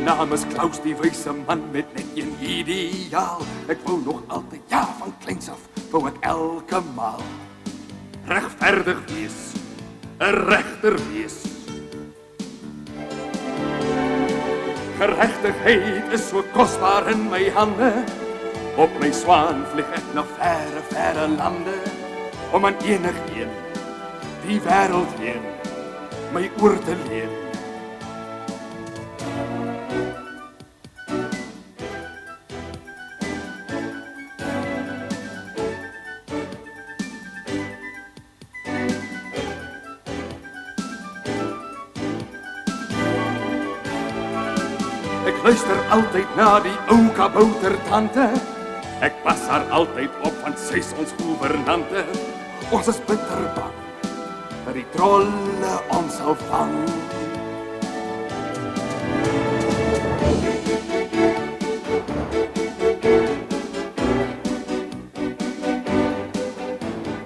naam is Klaus, die wyse man met net een ideaal. Ek wou nog altyd, ja, van kleins af, wou ek elke maal regverdig wees, 'n regter wees. Geregtigheid is so kosbaar in my hande. Op my swaan vlieg ek na verre, verre lande, om aan enigeen die wêreld heen my oor te leen. Ek luister altyd na die ou kaboutertante. Ek pas haar altyd op, want sy is ons gouvernante. Ons is bitter bang dat die trolle ons sal vang.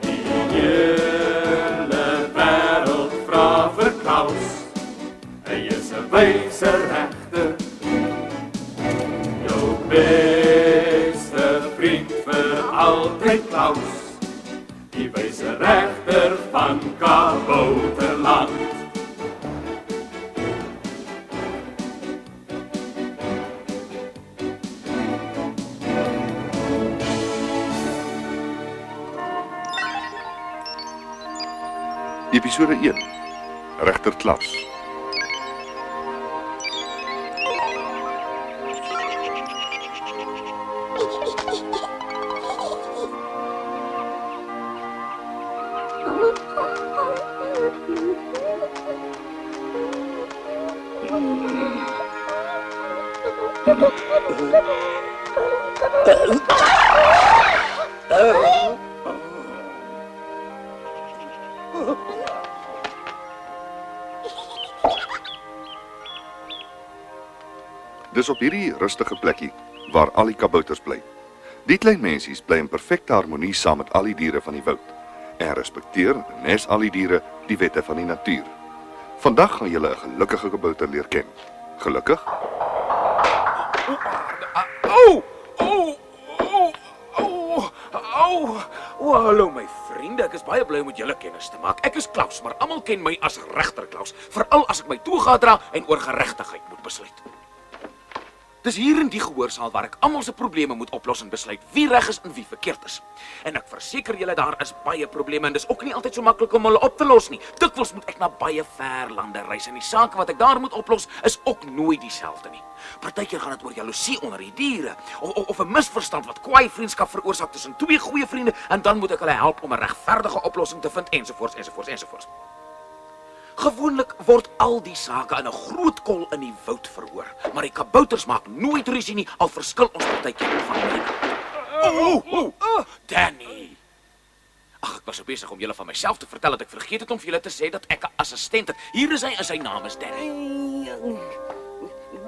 Die hele wêreld vra vir Klaus. Hy is 'n wyse regter. Jou beste vriend vir altyd Klaus. Die wyse regter van Kabouterland. Episode 1. Regter Klaus. Dis op hierdie rustige plekkie waar al die kabouters bly. Die klein mensies bly in perfekte harmonie saam met al die diere van die woud en respekteer, nes al die diere, die wette van die natuur. Vandag gaan julle 'n gelukkige kabouter leer ken. Gelukkig? Hallo my vriende, ek is baie bly om met julle kennis te maak. Ek is Klaus, maar almal ken my as regter Klaus, veral as ek my toga dra en oor geregtigheid moet besluit. Dis hier in die gehoorsaal waar ek almal se probleme moet oplos en besluit wie reg is en wie verkeerd is. En ek verseker julle daar is baie probleme en dis ook nie altyd so maklik om hulle op te los nie. Dikwels moet ek na baie ver lande reis en die sake wat ek daar moet oplos is ook nooit dieselfde nie. Partykeer gaan dit oor jaloesie onder die diere of 'n misverstand wat kwaai vriendskap veroorsaak tussen twee goeie vriende en dan moet ek hulle help om 'n regverdige oplossing te vind ensovoorts. Gewoonlik word al die sake in 'n groot kol in die woud verhoor, maar die kabouters maak nooit rusie nie, al verskil ons partykeer van mening. Danny. Ag, ek was so besig om julle van myself te vertel dat ek vergeet het om vir julle te sê dat ek 'n assistent het. Hier is hy en sy naam is Danny.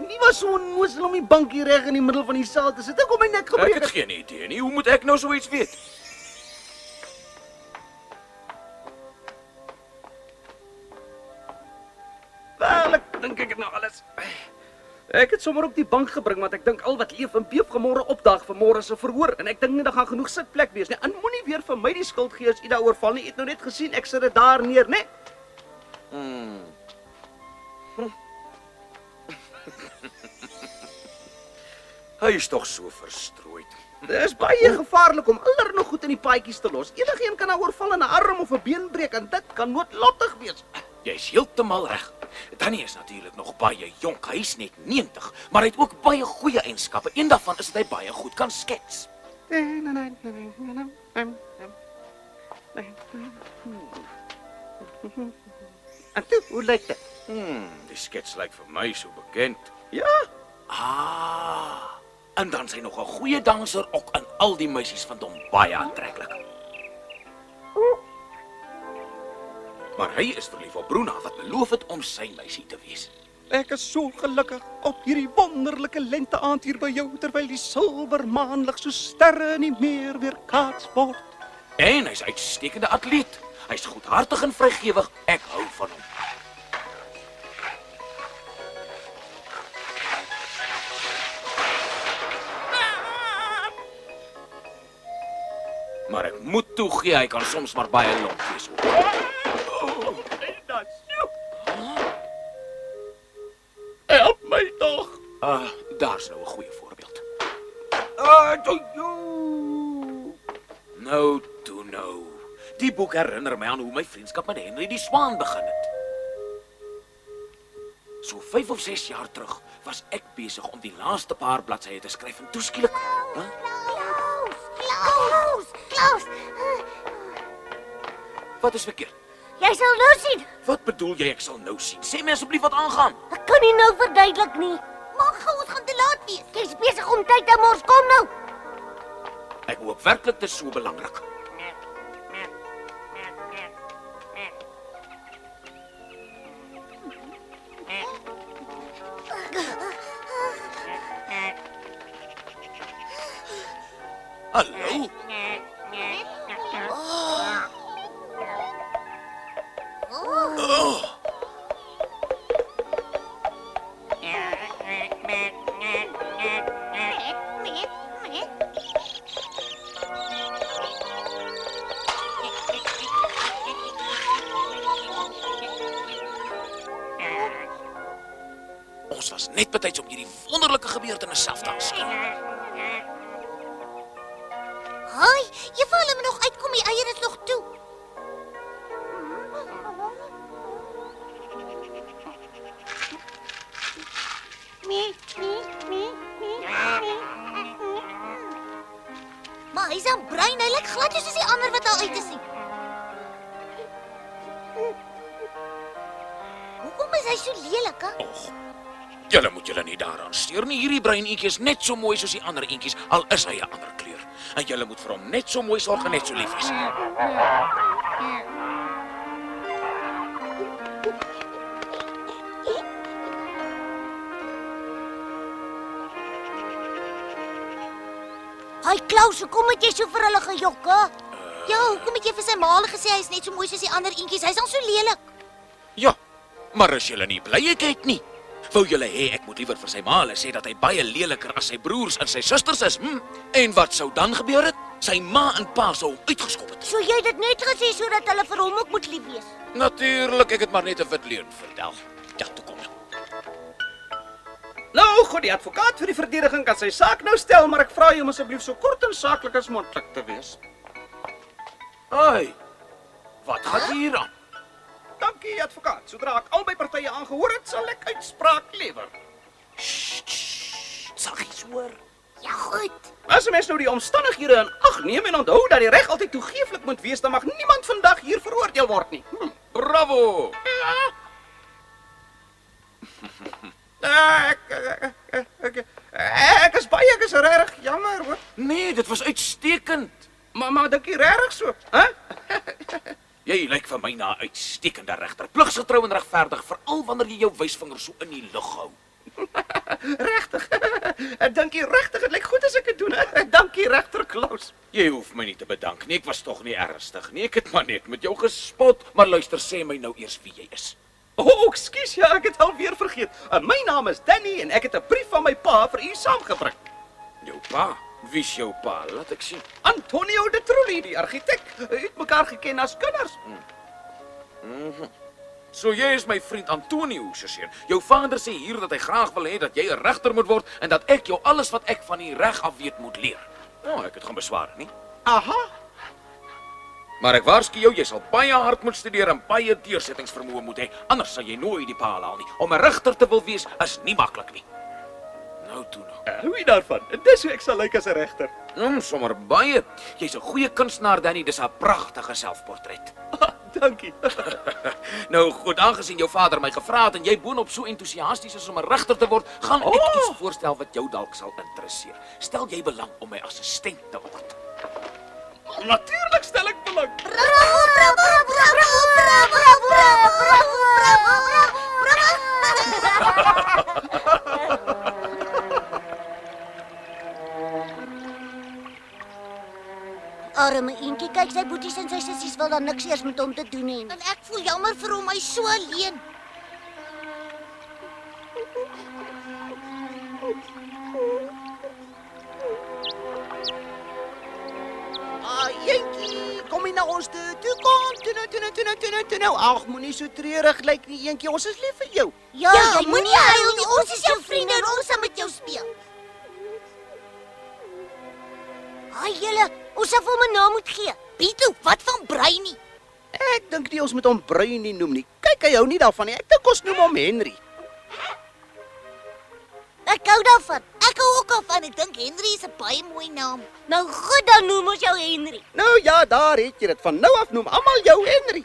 Wie was so onnoosel om die bankie reg in die middel van die saal te sit? Ek kom my nek gebreek. Ek het geen idee nie. Hoe moet ek nou so iets weet? Wel, ek dink ek het nou alles. Ek het sommer op die bank gebring want ek dink al wat leef en beef môre opdag vir môre se verhoor en ek dink nie daar gaan genoeg sitplek wees nie. En moenie weer vir my die skuld gee as u daaroor val nie. U het nou net gesien ek sit dit daar neer, né? Hy is tog so verstrooid. Dit is baie gevaarlik om allerlei goed in die paadjies te los. Enigeen kan daaroor val en 'n arm of 'n been breek en dit kan noodlottig wees. Jy's heeltemal reg. Danny is natuurlik nog baie jonk. Hy's net 90, maar hy het ook baie goeie eienskappe. Een daarvan is dat hy baie goed kan skets. En toe, hoe lyk dit? Die skets lyk vir my so bekend. Ja, En dan sy nog 'n goeie danser ook aan al die meisies van hom baie aantreklik. Maar hy is verlief op Bruna wat beloof het om sy meisie te wees. Ek is so gelukkig op hierdie wonderlike lenteaand hier by jou terwyl die silwermaanlig so sterre in die meer weerkaats word. En hy's 'n uitstekende atleet. Hy's goedhartig en vrygewig. Ek hou van hom. Maar ek moet toegee, hy kan soms maar baie lomp wees. Help my tog. Daar's nou 'n goeie voorbeeld. Nou toe nou. Die boek herinner my aan hoe my vriendskap met Henry die Swaan begin het. So 5 of 6 jaar terug was ek besig om die laaste paar bladsye te skryf en toeskielik. Klaus! Wat is verkeerd? Jy sal nou sien. Wat bedoel jy ek sal nou sien? Sê my asseblief wat aangaan. Ek kan nie nou verduidelik nie. Maar gou, ons gaan te laat wees. Jy's besig om tyd te mors, kom nou. Ek hoop werklik dit is so belangrik. Hallo? Ons was net betyds om hierdie wonderlike gebeurtenis self te aanskou. Hoi, jy val hom nog uitkom, die eier is nog toe. Maar hy's aan bruin, hy lyk glad soos die ander wat al uit is nie. Hoekom is hy so lelik, hè? Julle moet julle nie daaraan steur nie. Hierdie bruin eentjie is net so mooi soos die ander eentjies, al is hy 'n ander kleur. En julle moet vir hom net so mooi sorg en net so lief wees. Hi Klaus, hoekom het jy so vir hulle gejok, hè? Ja, hoekom het jy vir sy ma gesê hy is net so mooi soos die ander eentjies? Hy's al so lelik. Ja, maar as julle nie bly ek het nie. Wou julle hê ek moet liewer vir sy ma sê dat hy baie leliker as sy broers en sy susters is? En wat sou dan gebeur het? Sy ma en pa sou hom uitgeskop het. So jy het dit net gesê sodat hulle vir hom ook moet lief wees. Natuurlik, ek het maar net 'n wit leuen vertel. Ja, toe kom nou. Nou, goed, die advokaat vir die verdediging kan sy saak nou stel, maar ek vra jou om asseblief so kort en saaklik as moontlik te wees. Ai. Wat gaan hier aan? Dankie, advokaat. Sodra ek albei partye aangehoor het, sal ek uitspraak lewer. Saggies hoor. Ja, goed. As 'n mens nou die omstandighede in ag neem en onthou dat die reg altyd toegeeflik moet wees, dan mag niemand vandag hier veroordeel word nie. Bravo. Ek is regtig jammer, hoor. Nee, dit was uitstekend. Maar dink jy regtig so, hè? Jy lyk vir my na 'n uitstekende regter. Pligsgetrou en regverdig, veral wanneer jy jou wysvinger so in die lug hou. Regtig. Ek dink jy regtig, dit lyk goed as ek dit doen, hè? Dankie, regter Klaus. Jy hoef my nie te bedank nie. Ek was tog nie ernstig nie. Ek het maar net met jou gespot. Maar luister, sê my nou eers wie jy is. Ekskuus, ja, ek het alweer vergeet. My naam is Danny en ek het 'n brief van my pa vir u saamgebring. Jou pa? Wie's jou pa? Laat ek sien. Antonio de Trulli, die argitek. U het mekaar geken as kinders. So jy is my vriend Antonio, susseer. Jou vader sê hier dat hy graag wil hê dat jy 'n regter moet word en dat ek jou alles wat ek van die reg af weet moet leer. Nou, ek het gaan beswaar, nie? Aha. Maar ek waarsku jou, jy sal baie hard moet studeer en baie deursettingsvermoë moet hê, anders sal jy nooit die paal haal nie. Om 'n regter te wil wees is nie maklik nie. Nou toe nou. Hoe daarvan? Dis hoe ek sal lyk as 'n regter. Sommer baie. Jy's 'n goeie kunstenaar, Danny, dis 'n pragtige selfportret. Dankie. Nou goed, aangesien jou vader my gevra het en jy boonop so entoesiasties is om 'n regter te word, gaan ek iets voorstel wat jou dalk sal interesseer. Stel jy belang om my assistent te word? Natuurlik stel ek belang. Bravo, bravo, bravo, bravo, bravo, bravo, Arme eentjie, kyk sy boeties en sy sissies wil dan niks eers met hom te doen hê. En ek voel jammer vir hom, hy's so alleen. Jentjie. na ons toe kom. Toe nou. Ag, moenie so treurig lyk nie, eentjie. Ons is lief vir jou. Ja, jy moenie huil nie. Ons is jou vriende en ons sal met jou speel. Haai julle, ons sal vir hom 'n naam moet gee. Piet, wat van Breynie? Ek dink nie ons moet hom Breynie noem nie. Kyk, hy hou nie daarvan nie. Ek dink ons noem hom Henry. Ek hou daarvan. Ek hou ook daarvan. Ek dink Henry is 'n baie mooi naam. Nou goed, dan noem ons jou Henry. Nou ja, daar het jy dit. Van nou af noem almal jou Henry.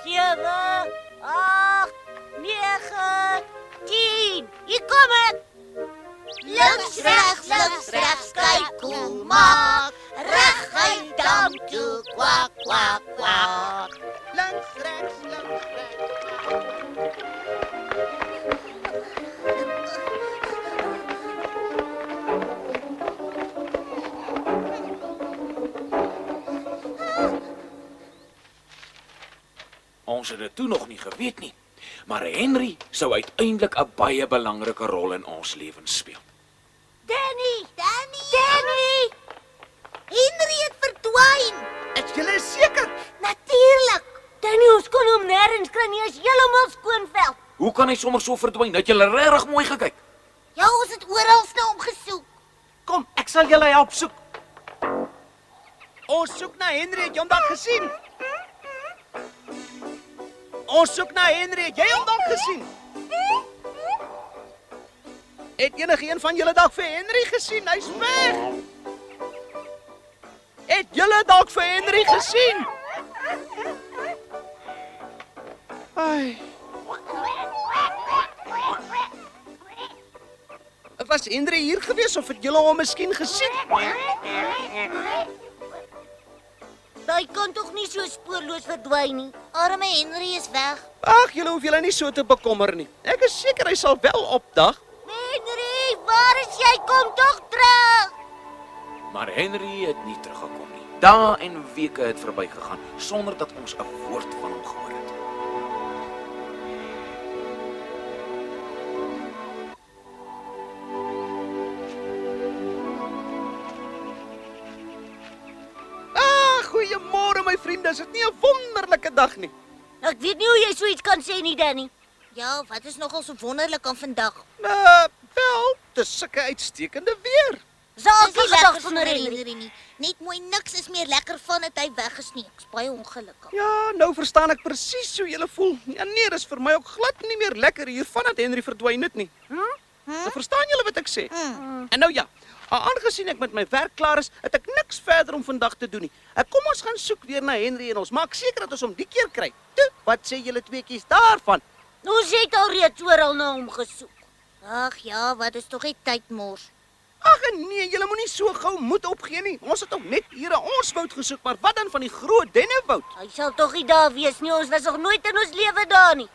Sewe, 8, 9, 10. Hier kom ek. Links, regs, kyk hoe maak. Reguit dam toe, kwak, kwak, kwak. Links, regs. Ons het dit toe nog nie geweet nie, maar Henry sou uiteindelik 'n baie belangrike rol in ons lewens speel. Danny! Henry het verdwyn. Is julle seker? Natuurlik. Danny, ons kon hom nêrens kry nie, as heeltemal skoonveld. Hoe kan hy sommer so verdwyn? Het julle regtig mooi gekyk? Ja, ons het oral na hom gesoek. Kom, ek sal julle help soek. Ons soek na Henry, het jy hom dalk gesien? Ons soek na Henry, het jy hom dalk gesien? Het enige een van julle dalk vir Henry gesien? Hy's weg. Het julle dalk vir Henry gesien? Ai. Was Henry hier gewees of het julle hom miskien gesien? Hy kan tog nie so spoorloos verdwyn nie. Arme Henry is weg. Ag, julle hoef julle nie so te bekommer nie. Ek is seker hy sal wel opdag. Henry, waar is jy? Kom tog terug. Maar Henry het nie teruggekom nie. Dae en weke het verbygegaan sonder dat ons 'n woord van hom gehoor het. Goeiemôre my vriende, is dit nie 'n wonderlike dag nie? Ek weet nie hoe jy so iets kan sê nie, Danny. Ja, wat is nogal so wonderlik aan vandag? Wel, dis sulke uitstekende weer. Dis nie gedag sonder Henry nie. Net mooi niks is meer lekker van dit hy weg is nie. Ek's baie ongelukkig. Ja, nou verstaan ek presies hoe julle voel. Ja nee, dis vir my ook glad nie meer lekker hiervan dat Henry verdwyn het nie. Nou verstaan julle wat ek sê? En nou ja, aangesien ek met my werk klaar is, het ek niks verder om vandag te doen nie. Kom ons gaan soek weer na Henry en ons maak seker dat ons hom die keer kry. Toe, wat sê julle tweeetjies daarvan? Ons het al reeds oral na hom gesoek. Ag ja, wat is tog nie tyd mors. Ag nee, julle moenie so gou moed opgee nie. Ons het ook net hier in ons woud gesoek, maar wat dan van die groot dennewoud? Hy sal tog nie daar wees nie. Ons was nog nooit in ons lewe daar nie.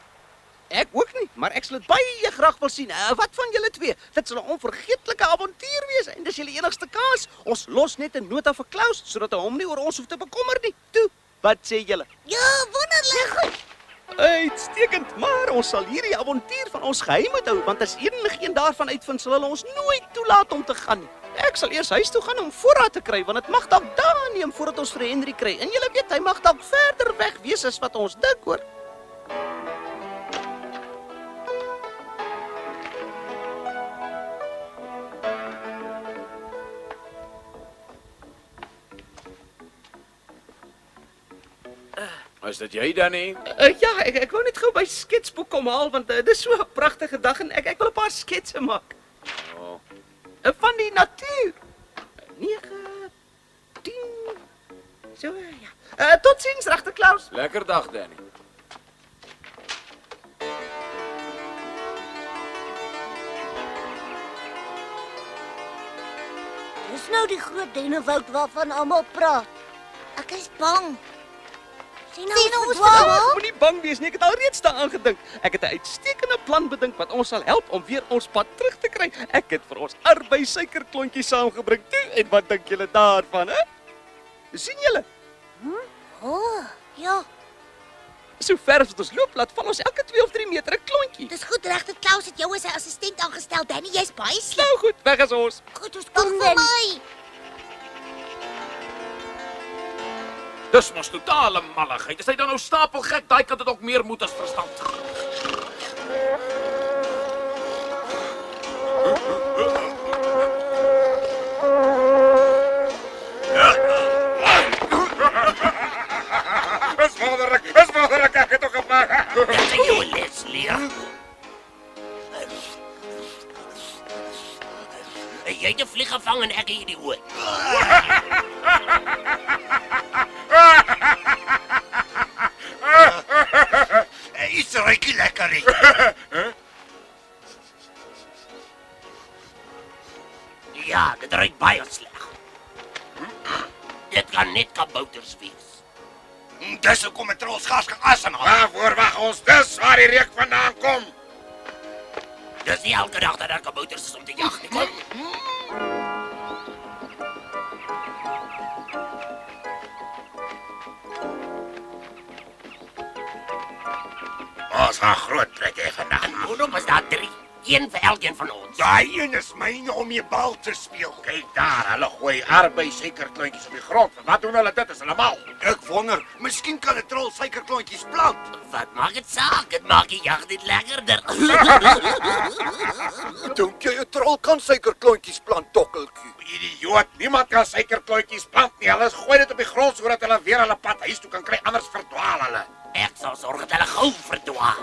Ek ook nie, maar ek sal dit baie graag wil sien. Wat van julle twee? Dit sal 'n onvergeetlike avontuur wees en dis julle enigste kans. Ons los net 'n nota vir Klaus sodat hy hom nie oor ons hoef te bekommer nie. Toe, wat sê julle? Ja, wonderlik. Uitstekend, maar ons sal hierdie avontuur van ons geheim moet hou, want as enigeen daarvan uitvind, sal hulle ons nooit toelaat om te gaan nie. Ek sal eers huis toe gaan om voorraad te kry, want dit mag dalk dae neem voordat ons vir Henry kry. En julle weet, hy mag dalk verder weg wees as wat ons dink, hoor. Is dit jy, Danny? Ja, ek wou net gou by sketsboek kom haal, want dis so 'n pragtige dag en ek wil 'n paar sketse maak. Oh. Van die natuur. 9, 10. So ja. Totsiens, regter Klaus. Lekker dag, Danny. Dis nou die groot dennewoud waarvan almal praat. Ek is bang. Sien ons verdwaal? Moenie bang wees nie, ek het alreeds daaraan gedink. Ek het 'n uitstekende plan bedink wat ons sal help om weer ons pad terug te kry. Ek het vir ons arbei suikerklontjies saamgebring toe. En wat dink julle daarvan, hè? Sien julle? Ja. So ver as wat ons loop, laat val ons elke 2 of 3 meter 'n klontjie. Dis goed reg dat Klaus het jou as sy assistent aangestel, Danny. Jy's baie slim. Nou goed, weg is ons. Goed, ons kom vir my. Dis mos totale malligheid. Is hy dan nou stapelgek? Daai kan dit ook meer moet as verstand. Is wonderlik, ek het ook gemaak. Dit is jou les leer. Jy het 'n vlieg gevang en ek het die hoed. Iets ruikie lekker. Ja, dit ruik baie sleg. Dit kan net kabouters wees. Dis hoekom het ons gas geasemhaal. Waarvoor wag ons dis waar die reuk vandaan kom? Dis nie elke dag dat daar kabouters is om te jag nie. Kom. Ons gaan groot trek hê vandag. En hoekom is daar 3? Een vir elkeen van ons. Daai een is myne om die bal te speel. Kyk daar, hulle gooi arbei-suikerklontjies op die grond. Wat doen hulle dit? Is hulle mal? Ek wonder, miskien kan 'n trol suikerklontjies plant. Wat maak dit saak? Dit maak die jag net lekkerder. Dink jy 'n trol kan suikerklontjies plant, tokkeltjie? Idioot, niemand kan suikerklontjies plant nie. Hulle gooi dit op die grond sodat hulle weer hulle pad huis toe kan kry, anders verdwaal hulle. Ek sal sorg dat hulle gou verdwaal.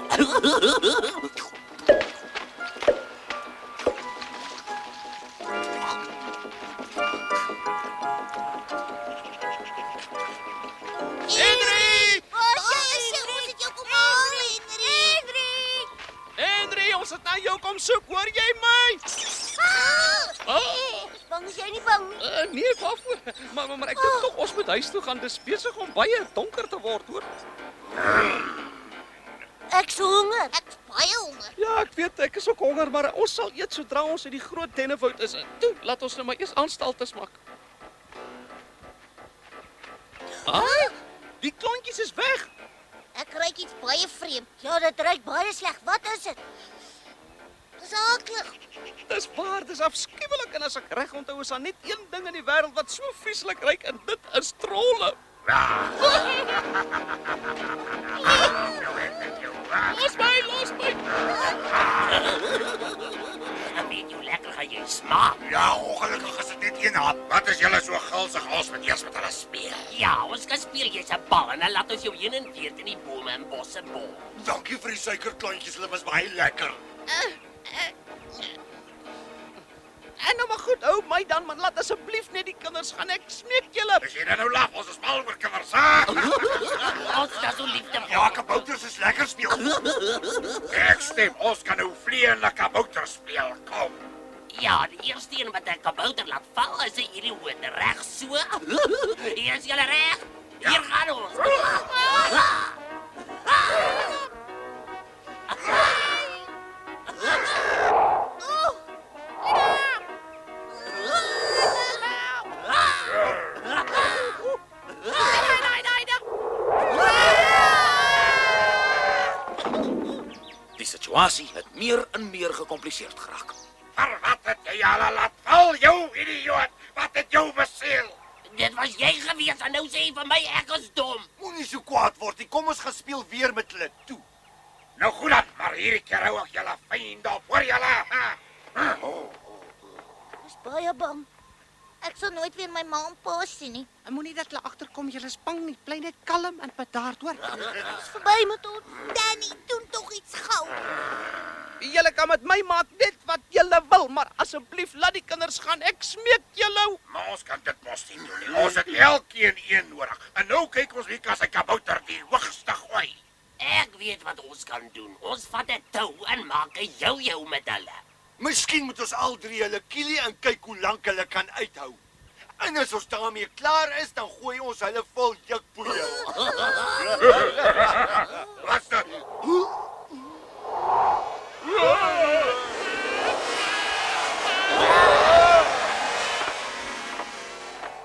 Henry! Ons het jou kom haal, Henry. Henry, ons het na jou kom soek, hoor jy my? Bang is jy nie bang nie? Nee, waarvoor? Maar ek dink tog ons moet huis toe gaan. Dis besig om baie donker te word, hoor. Ek's honger. Ek's baie honger. Ja, ek weet, ek is ook honger, maar ons sal eet sodra ons uit die groot dennewoud is. Toe, laat ons nou maar eers aanstaltes maak. Die klontjies is weg. Ek ruik iets baie vreemd. Ja, dit ruik baie sleg. Wat is dit? Dis aklig. Dis waar, dis afskuwelik en as ek reg onthou is daar net een ding in die wêreld wat so vieslik ruik en dit is trolle. Los my! En weet jy hoe lekker gaan jy smaak? Ja, ongelukkig is dit net een hap. Wat is julle so gulsig ons met eers met hulle speel? Ja, ons kan speel jy's 'n bal en dan laat ons jou heen en weer in die bome en bosse bol. Dankie vir die suikerklontjies, hulle was baie lekker. En nou maar goed, hou my dan, man. Laat asseblief net die kinders gaan. Ek smeek julle. Is jy nou laf? Ons is mal oor kinders, ha? Ons is so liefde. Ja, kabouters is lekker speel. Ek stem, ons kan nou vleiende kabouter speel. Kom. Ja, die eerste een wat 'n kabouter laat val is 'n idioot. Reg so. Hier is julle reg. Hier gaan ons. Die situasie het meer en meer gecompliseerd geraak. Maar wat het jy hulle laat val, jou idioot? Wat het jou beseel? Dit was jy gewees en nou sê jy vir my ek is dom. Moenie so kwaad word nie. Kom ons gaan speel weer met hulle toe. Nou goed dan, maar hierdie keer hou ek julle fyn dop, hoor julle? Ek's baie bang. Ek sal nooit weer my ma en pa sien nie. En moenie dat hulle agterkom, julle is bang nie. Bly net kalm en bedaard, hoor. Dis verby met ons. Danny, doen tog iets gou. Julle kan met my maak net wat julle wil, maar asseblief laat die kinders gaan. Ek smeek julle. Maar ons kan dit mos nie doen nie. Ons het elkeen een nodig. En nou kyk ons wie kan sy kabouter die hoogste gooi. Ek weet wat ons kan doen. Ons vat 'n tou en maak 'n jou met hulle. Miskien moet ons al 3 hulle kielie en kyk hoe lank hulle kan uithou. En as ons daarmee klaar is, dan gooi ons hulle vol jukpoeier. Wat's dit?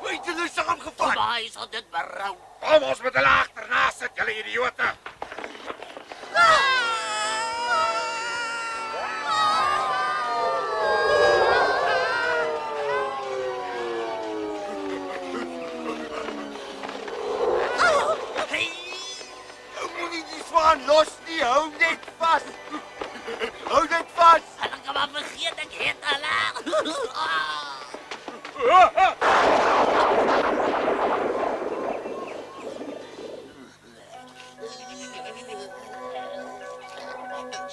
Weet julle saamgevat? Waar sal dit berou? Kom ons met hulle agterna sit, julle idiote. Moenie die swaan los nie, hou net vas. Hou net vas. Hulle kan maar vergeet ek het hulle.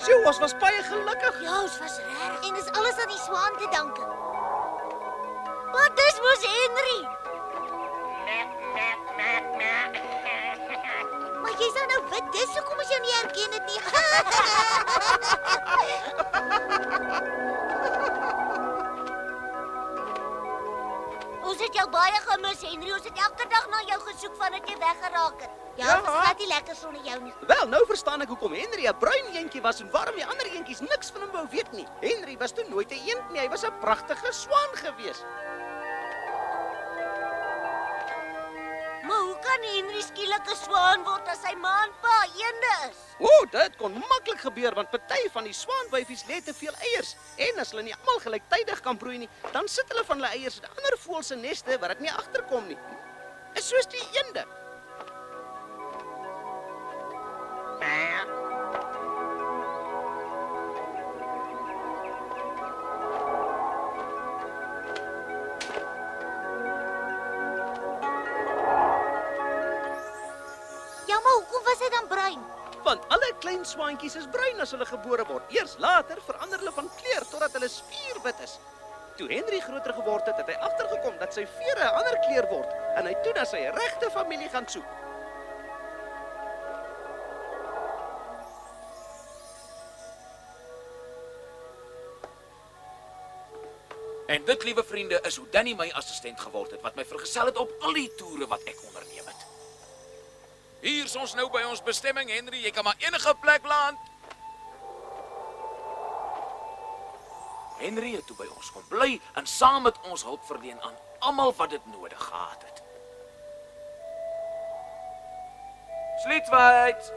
Sjoe, ons was baie gelukkig. Ja, ons was reg en is alles aan die swaan te danke. Maar dis mos Henry. Maar jy's nou wit, dis hoekom ons jou nie herken het nie. Ons het jou baie gemis, Henry. Ons het elke dag na jou gesoek vandat jy weggeraak het. Ja, Ja. dit is glad nie lekker sonder jou nie. Wel, nou verstaan ek hoekom Henry 'n bruin eendjie was en waarom die ander eendjies niks van hom wou weet nie. Henry was toe nooit 'n eend nie, hy was 'n pragtige swaan gewees. Maar hoe kan Henry skielik 'n swaan word as sy ma en pa eende is? O, dit kon maklik gebeur want party van die swaanwyfies lê te veel eiers en as hulle nie almal gelyktydig kan broei nie, dan sit hulle van hulle eiers in ander voëls se neste wat dit nie agterkom nie. Is soos die eende. Ja, maar hoekom was hy dan bruin? Want alle klein swaantjies is bruin as hulle gebore word. Eers later verander hulle van kleur totdat hulle spierwit is. Toe Henry groter geword het, het hy agtergekom dat sy vere 'n ander kleur word en hy toe na sy regte familie gaan soek. En dit, liewe vriende, is hoe Danny my assistent geword het, wat my vergesel het op al die toere wat ek onderneem het. Hier is ons nou by ons bestemming, Henry. Jy kan maar enige plek land. Henry het toe by ons kom bly en saam met ons hulp verleen aan almal wat dit nodig gehad het. Slitwyd.